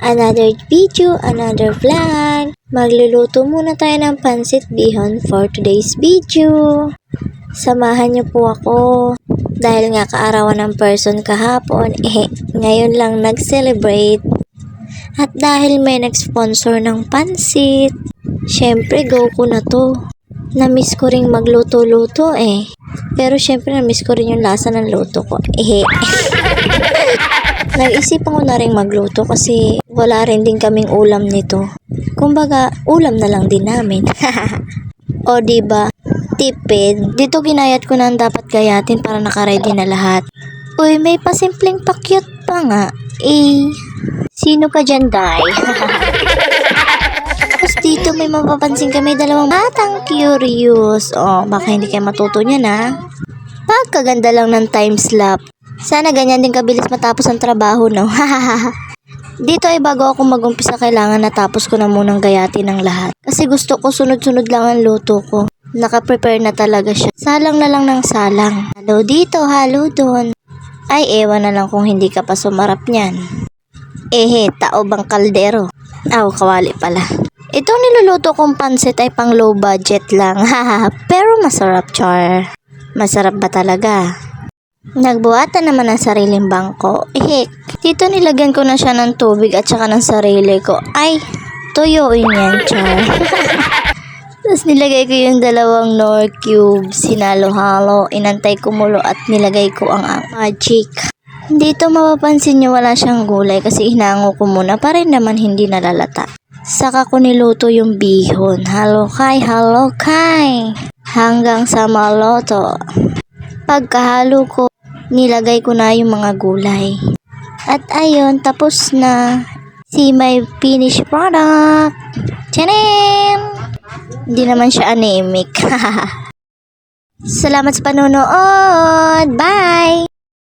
Another video, another vlog. Magluluto muna tayo ng pansit bihon for today's video. Samahan niyo po ako. Dahil nga kaarawan ng person kahapon, ngayon lang nag-celebrate. At dahil may nag-sponsor ng pansit, syempre go ko na to. Na-miss ko ring magluto-luto Pero syempre na-miss ko rin yung lasa ng luto ko. Nag-isipan ko na rin magluto kasi wala rin din kaming ulam nito. Kumbaga, ulam na lang din namin. O diba, tipid. Dito ginayat ko na ang dapat gayatin para nakaready na lahat. Uy, may pasimpleng pakyut pa nga. Sino ka dyan, Day? Tapos dito may mapapansin kami dalawang batang curious. Baka hindi kayo matuto niyan Pagkaganda lang ng time-lapse. Sana ganyan din kabilis matapos ang trabaho, no? Dito bago ako mag-umpisa, kailangan natapos ko na munang gayatin ng lahat. Kasi gusto ko sunod-sunod lang ang luto ko. Naka-prepare na talaga siya. Salang na lang ng salang. Halo dito, halo doon. Ay, ewan na lang kung hindi ka pa sumarap niyan. Tao bang kaldero? Kawali pala. Itong niluluto kong pansit ay pang low budget lang. Pero masarap, char. Masarap ba talaga? Nagbuhatan naman ng sariling bangko. Dito nilagyan ko na siya ng tubig at saka ng sarili ko. Ay, tuyuin yan, char. Tapos nilagay ko yung dalawang Knorr cubes, sinalo-halo, inantay kumulo at nilagay ko ang magic. Dito mapapansin nyo wala siyang gulay kasi hinango ko muna para naman hindi nalalata. Saka ko niluto yung bihon. Halo kay. Hanggang sa maloto. Pagkahalo ko, nilagay ko na yung mga gulay. At ayun, tapos na. See my finished product. Tcharam! Hindi naman siya anemic. Salamat sa panonood. Bye!